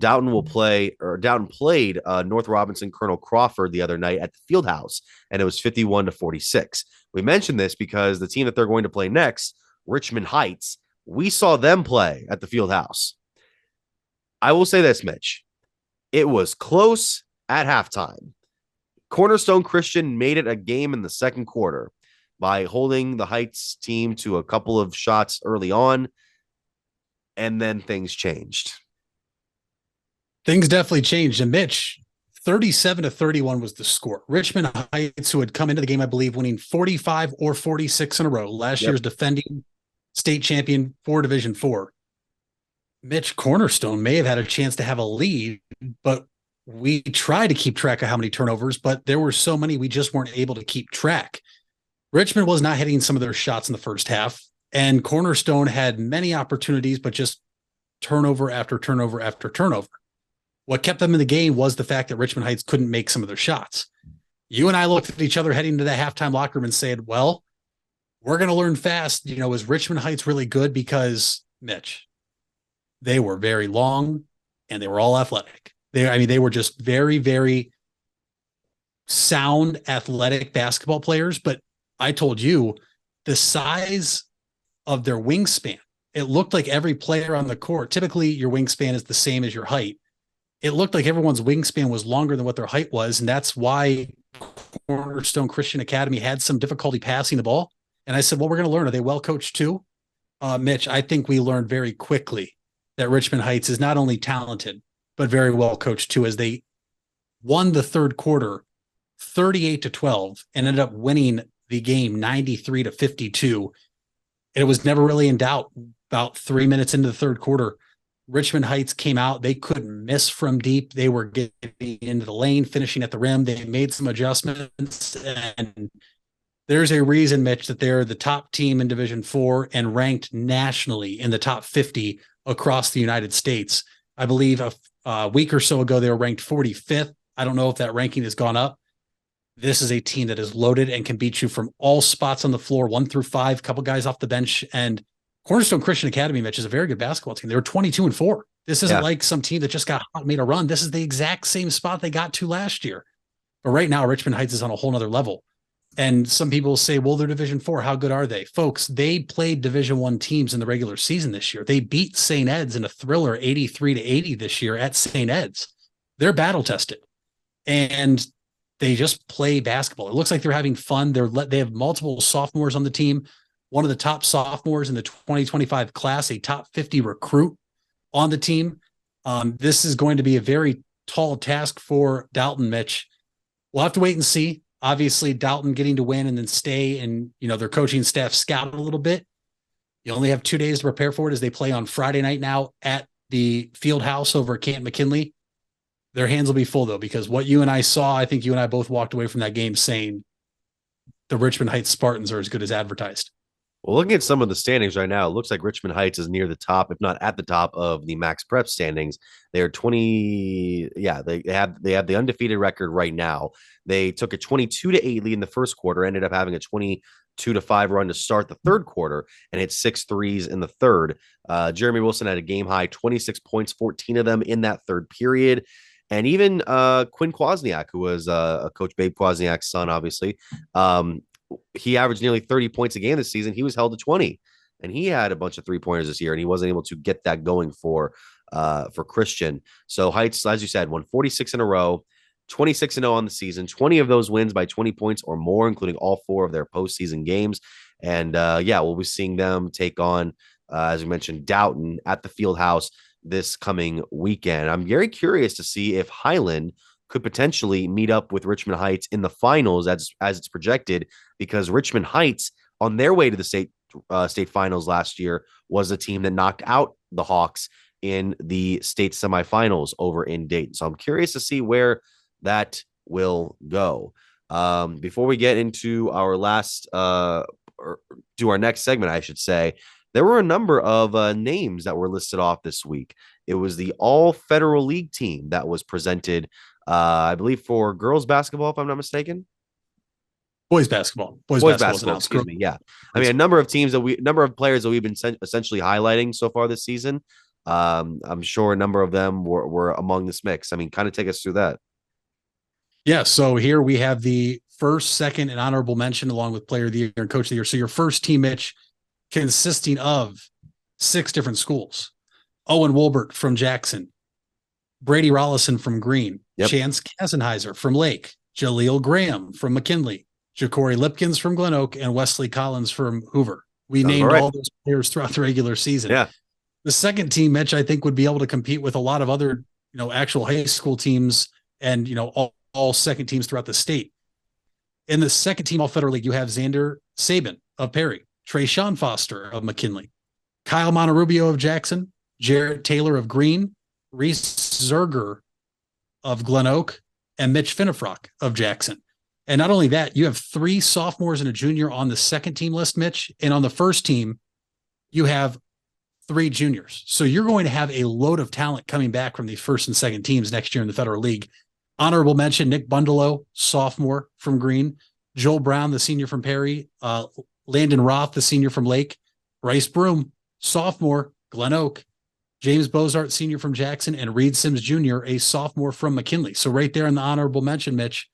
Dowden played North Robinson Colonel Crawford the other night at the field house, and it was 51-46. We mentioned this because the team that they're going to play next, Richmond Heights, we saw them play at the field house. I will say this, Mitch. It was close at halftime. Cornerstone Christian made it a game in the second quarter by holding the Heights team to a couple of shots early on, and then things changed. Things definitely changed. And Mitch, 37-31 was the score. Richmond Heights, who had come into the game, I believe, winning 45 or 46 in a row, last year's defending state champion for Division 4. Mitch, Cornerstone may have had a chance to have a lead, but we tried to keep track of how many turnovers, but there were so many we just weren't able to keep track. Richmond was not hitting some of their shots in the first half, and Cornerstone had many opportunities, but just turnover after turnover after turnover. What kept them in the game was the fact that Richmond Heights couldn't make some of their shots. You and I looked at each other heading into that halftime locker room and said, well, we're going to learn fast. Is Richmond Heights really good? Because, Mitch, they were very long and they were all athletic. They were just very, very sound athletic basketball players. But I told you the size of their wingspan, it looked like every player on the court, typically your wingspan is the same as your height. It looked like everyone's wingspan was longer than what their height was. And that's why Cornerstone Christian Academy had some difficulty passing the ball. And I said, well, we're going to learn. Are they well coached too? Mitch, I think we learned very quickly that Richmond Heights is not only talented, but very well coached too, as they won the third quarter 38-12 and ended up winning the game 93-52. And it was never really in doubt. About 3 minutes into the third quarter, Richmond Heights came out. They couldn't miss from deep. They were getting into the lane, finishing at the rim. They made some adjustments. And there's a reason, Mitch, that they're the top team in Division 4 and ranked nationally in the top 50 across the United States. I believe a week or so ago, they were ranked 45th. I don't know if that ranking has gone up. This is a team that is loaded and can beat you from all spots on the floor, 1 through 5, a couple guys off the bench. And Cornerstone Christian Academy, Mitch, is a very good basketball team. They were 22-4. This isn't like some team that just got hot and made a run. This is the exact same spot they got to last year. But right now, Richmond Heights is on a whole nother level. And some people say, well, they're Division 4. How good are they? Folks, they played Division 1 teams in the regular season this year. They beat St. Ed's in a thriller 83-80 this year at St. Ed's. They're battle tested. And they just play basketball. It looks like they're having fun. They have multiple sophomores on the team. One of the top sophomores in the 2025 class, a top 50 recruit on the team. This is going to be a very tall task for Dalton, Mitch. We'll have to wait and see. Obviously, Dalton getting to win and then stay and, their coaching staff scout a little bit. You only have 2 days to prepare for it as they play on Friday night now at the field house over at Camp McKinley. Their hands will be full, though, because what you and I saw, I think you and I both walked away from that game saying the Richmond Heights Spartans are as good as advertised. Well, looking at some of the standings right now, it looks like Richmond Heights is near the top, if not at the top of the Max Prep standings. They are 20. Yeah, they have the undefeated record right now. They took a 22-8 lead in the first quarter, ended up having a 22-5 run to start the third quarter, and hit 6 threes in the third. Jeremy Wilson had a game high 26 points, 14 of them in that third period. And even Quinn Kwasniak, who was Coach Babe Kwasniak's son, obviously, he averaged nearly 30 points a game this season. He was held to 20, and he had a bunch of 3-pointers this year, and he wasn't able to get that going for Christian. So Heights, as you said, won 46 in a row, 26-0 on the season, 20 of those wins by 20 points or more, including all 4 of their postseason games. And we'll be seeing them take on, as we mentioned, Doughton at the field house this coming weekend. I'm very curious to see if Highland could potentially meet up with Richmond Heights in the finals as it's projected, because Richmond Heights, on their way to the state finals last year, was a team that knocked out the Hawks in the state semifinals over in Dayton. So I'm curious to see where that will go. Before we get into our next segment, I should say, there were a number of names that were listed off this week. It was the All Federal League team that was presented, I believe, for girls basketball, if I'm not mistaken. Boys basketball. Boys basketball, excuse me. Yeah. I mean, a number of players that we've been essentially highlighting so far this season. I'm sure a number of them were among this mix. I mean, kind of take us through that. Yeah. So here we have the first, second, and honorable mention along with player of the year and coach of the year. So your first team, Mitch, consisting of 6 different schools. Owen Wolbert from Jackson, Brady Rollison from Green, Yep. Chance Kasenheiser from Lake, Jaleel Graham from McKinley, Ja'Cory Lipkins from Glen Oak, and Wesley Collins from Hoover. We Sounds named right. all those players throughout the regular season. Yeah. The second team, Mitch, I think would be able to compete with a lot of other, actual high school teams and, all second teams throughout the state. In the second team All Federal League, you have Xander Sabin of Perry, Trayshawn Foster of McKinley, Kyle Monterubio of Jackson, Jarrett Taylor of Green, Reese Zerger of Glen Oak, and Mitch Finnefrock of Jackson. And not only that, you have 3 sophomores and a junior on the second team list, Mitch. And on the first team, you have 3 juniors. So you're going to have a load of talent coming back from the first and second teams next year in the Federal League. Honorable mention, Nick Bundelow, sophomore from Green, Joel Brown, the senior from Perry, Landon Roth, the senior from Lake, Bryce Broom, sophomore, Glen Oak, James Bozart, senior from Jackson, and Reed Sims Jr., a sophomore from McKinley. So right there in the honorable mention, Mitch,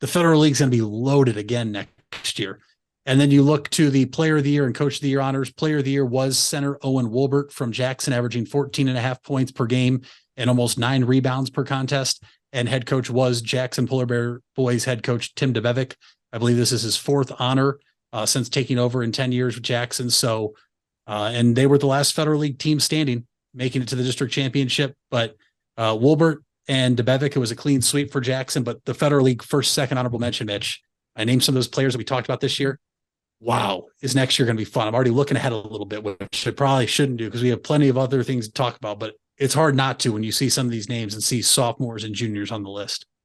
the Federal League's going to be loaded again next year. And then you look to the player of the year and coach of the year honors. Player of the year was center Owen Wolbert from Jackson, averaging 14.5 points per game and almost 9 rebounds per contest. And head coach was Jackson Polar Bear Boys head coach Tim DeBevick. I believe this is his 4th honor since taking over in 10 years with Jackson. So, and they were the last Federal League team standing, making it to the district championship. But Wolbert and DeBevick, it was a clean sweep for Jackson. But the Federal League first, second honorable mention, Mitch, I named some of those players that we talked about this year. Wow, is next year going to be fun? I'm already looking ahead a little bit, which I probably shouldn't do because we have plenty of other things to talk about. But it's hard not to when you see some of these names and see sophomores and juniors on the list.